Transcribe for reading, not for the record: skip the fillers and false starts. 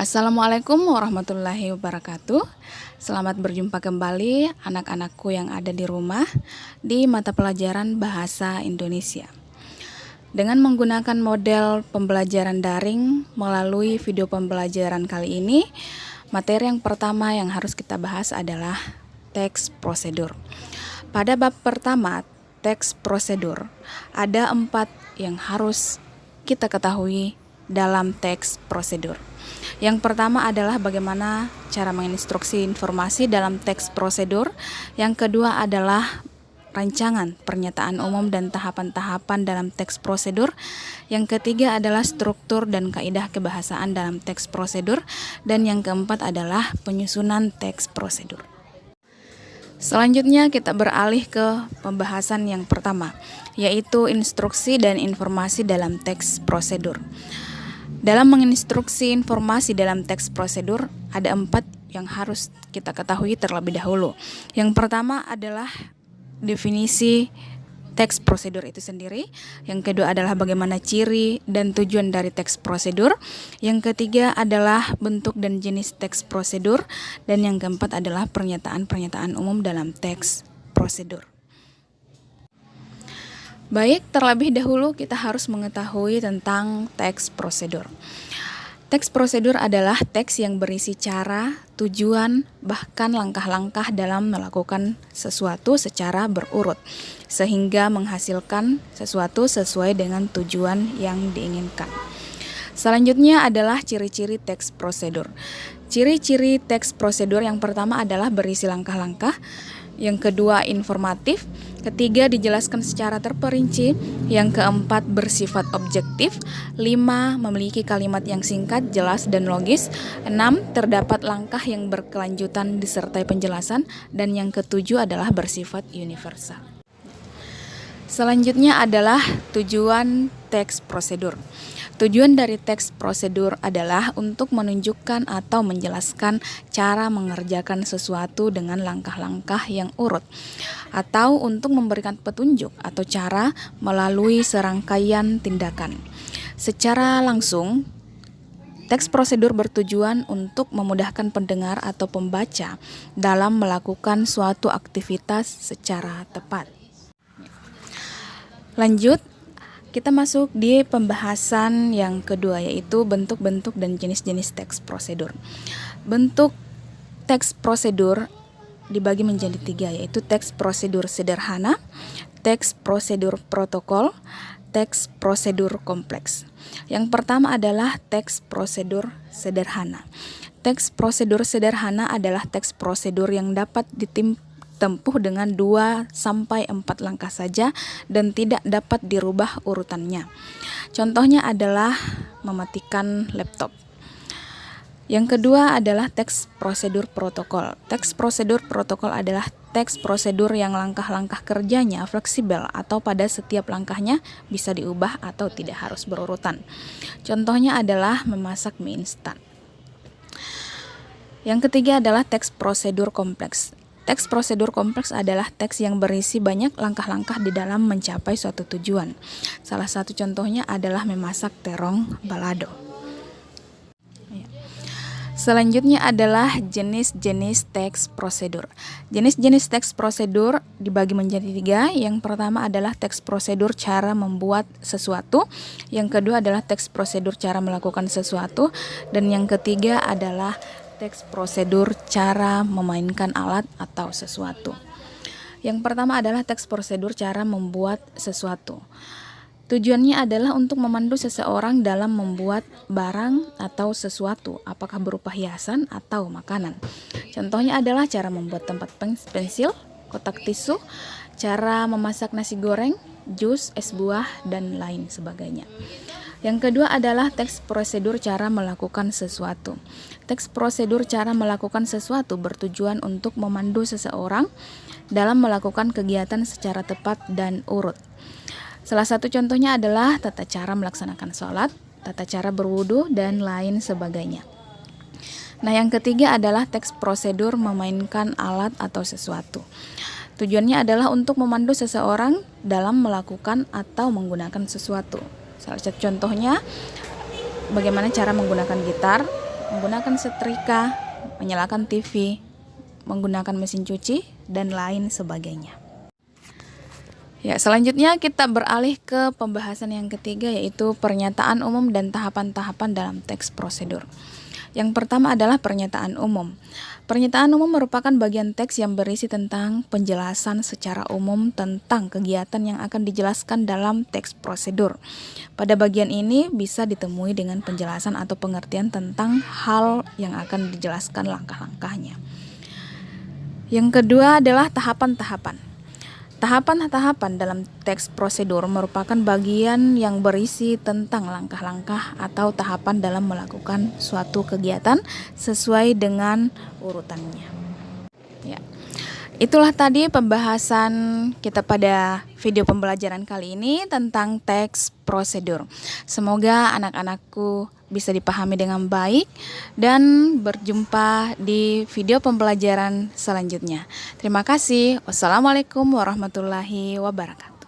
Assalamualaikum warahmatullahi wabarakatuh. Selamat berjumpa kembali anak-anakku yang ada di rumah di mata pelajaran Bahasa Indonesia. Dengan menggunakan model pembelajaran daring melalui video pembelajaran kali ini, materi yang pertama yang harus kita bahas adalah teks prosedur. Pada bab pertama, teks prosedur, ada 4 yang harus kita ketahui dalam teks prosedur. Yang pertama adalah bagaimana cara menginstruksi informasi dalam teks prosedur. Yang kedua adalah rancangan pernyataan umum dan tahapan-tahapan dalam teks prosedur. Yang ketiga adalah struktur dan kaidah kebahasaan dalam teks prosedur. Dan yang keempat adalah penyusunan teks prosedur. Selanjutnya kita beralih ke pembahasan yang pertama, yaitu instruksi dan informasi dalam teks prosedur. Dalam menginstruksi informasi dalam teks prosedur, ada 4 yang harus kita ketahui terlebih dahulu. Yang pertama adalah definisi teks prosedur itu sendiri. Yang kedua adalah bagaimana ciri dan tujuan dari teks prosedur. Yang ketiga adalah bentuk dan jenis teks prosedur. Dan yang keempat adalah pernyataan-pernyataan umum dalam teks prosedur. Baik, terlebih dahulu kita harus mengetahui tentang teks prosedur. Teks prosedur adalah teks yang berisi cara, tujuan, bahkan langkah-langkah dalam melakukan sesuatu secara berurut, sehingga menghasilkan sesuatu sesuai dengan tujuan yang diinginkan. Selanjutnya adalah ciri-ciri teks prosedur. Ciri-ciri teks prosedur yang pertama adalah berisi langkah-langkah, yang kedua informatif, ketiga dijelaskan secara terperinci, yang keempat bersifat objektif, 5 memiliki kalimat yang singkat, jelas, dan logis, 6 terdapat langkah yang berkelanjutan disertai penjelasan, dan yang ketujuh adalah bersifat universal. Selanjutnya adalah tujuan teks prosedur. Tujuan dari teks prosedur adalah untuk menunjukkan atau menjelaskan cara mengerjakan sesuatu dengan langkah-langkah yang urut, atau untuk memberikan petunjuk atau cara melalui serangkaian tindakan. Secara langsung, teks prosedur bertujuan untuk memudahkan pendengar atau pembaca dalam melakukan suatu aktivitas secara tepat. Lanjut, kita masuk di pembahasan yang kedua, yaitu bentuk-bentuk dan jenis-jenis teks prosedur. Bentuk teks prosedur dibagi menjadi 3, yaitu teks prosedur sederhana, teks prosedur protokol, teks prosedur kompleks. Yang pertama adalah teks prosedur sederhana. Teks prosedur sederhana adalah teks prosedur yang dapat ditempuh dengan 2-4 langkah saja dan tidak dapat dirubah urutannya. Contohnya adalah mematikan laptop. Yang kedua adalah teks prosedur protokol. Teks prosedur protokol adalah teks prosedur yang langkah-langkah kerjanya fleksibel atau pada setiap langkahnya bisa diubah atau tidak harus berurutan. Contohnya adalah memasak mie instan. Yang ketiga adalah teks prosedur kompleks. Teks prosedur kompleks adalah teks yang berisi banyak langkah-langkah di dalam mencapai suatu tujuan. Salah satu contohnya adalah memasak terong balado. Selanjutnya adalah jenis-jenis teks prosedur. Jenis-jenis teks prosedur dibagi menjadi 3. Yang pertama adalah teks prosedur cara membuat sesuatu. Yang kedua adalah teks prosedur cara melakukan sesuatu. Dan yang ketiga adalah teks prosedur cara memainkan alat atau sesuatu. Yang pertama adalah teks prosedur cara membuat sesuatu. Tujuannya adalah untuk memandu seseorang dalam membuat barang atau sesuatu, apakah berupa hiasan atau makanan. Contohnya adalah cara membuat tempat pensil, kotak tisu, cara memasak nasi goreng, jus, es buah, dan lain sebagainya. Yang kedua adalah teks prosedur cara melakukan sesuatu. Teks prosedur cara melakukan sesuatu bertujuan untuk memandu seseorang dalam melakukan kegiatan secara tepat dan urut. Salah satu contohnya adalah tata cara melaksanakan sholat, tata cara berwudu, dan lain sebagainya. Nah, yang ketiga adalah teks prosedur memainkan alat atau sesuatu. Tujuannya adalah untuk memandu seseorang dalam melakukan atau menggunakan sesuatu. Salah satu contohnya bagaimana cara menggunakan gitar, menggunakan setrika, menyalakan TV, menggunakan mesin cuci, dan lain sebagainya. Ya, selanjutnya kita beralih ke pembahasan yang ketiga, yaitu pernyataan umum dan tahapan-tahapan dalam teks prosedur. Yang pertama adalah pernyataan umum. Pernyataan umum merupakan bagian teks yang berisi tentang penjelasan secara umum tentang kegiatan yang akan dijelaskan dalam teks prosedur. Pada bagian ini bisa ditemui dengan penjelasan atau pengertian tentang hal yang akan dijelaskan langkah-langkahnya. Yang kedua adalah tahapan-tahapan. Tahapan-tahapan dalam teks prosedur merupakan bagian yang berisi tentang langkah-langkah atau tahapan dalam melakukan suatu kegiatan sesuai dengan urutannya. Ya. Itulah tadi pembahasan kita pada video pembelajaran kali ini tentang teks prosedur. Semoga anak-anakku bisa dipahami dengan baik dan berjumpa di video pembelajaran selanjutnya. Terima kasih. Wassalamualaikum warahmatullahi wabarakatuh.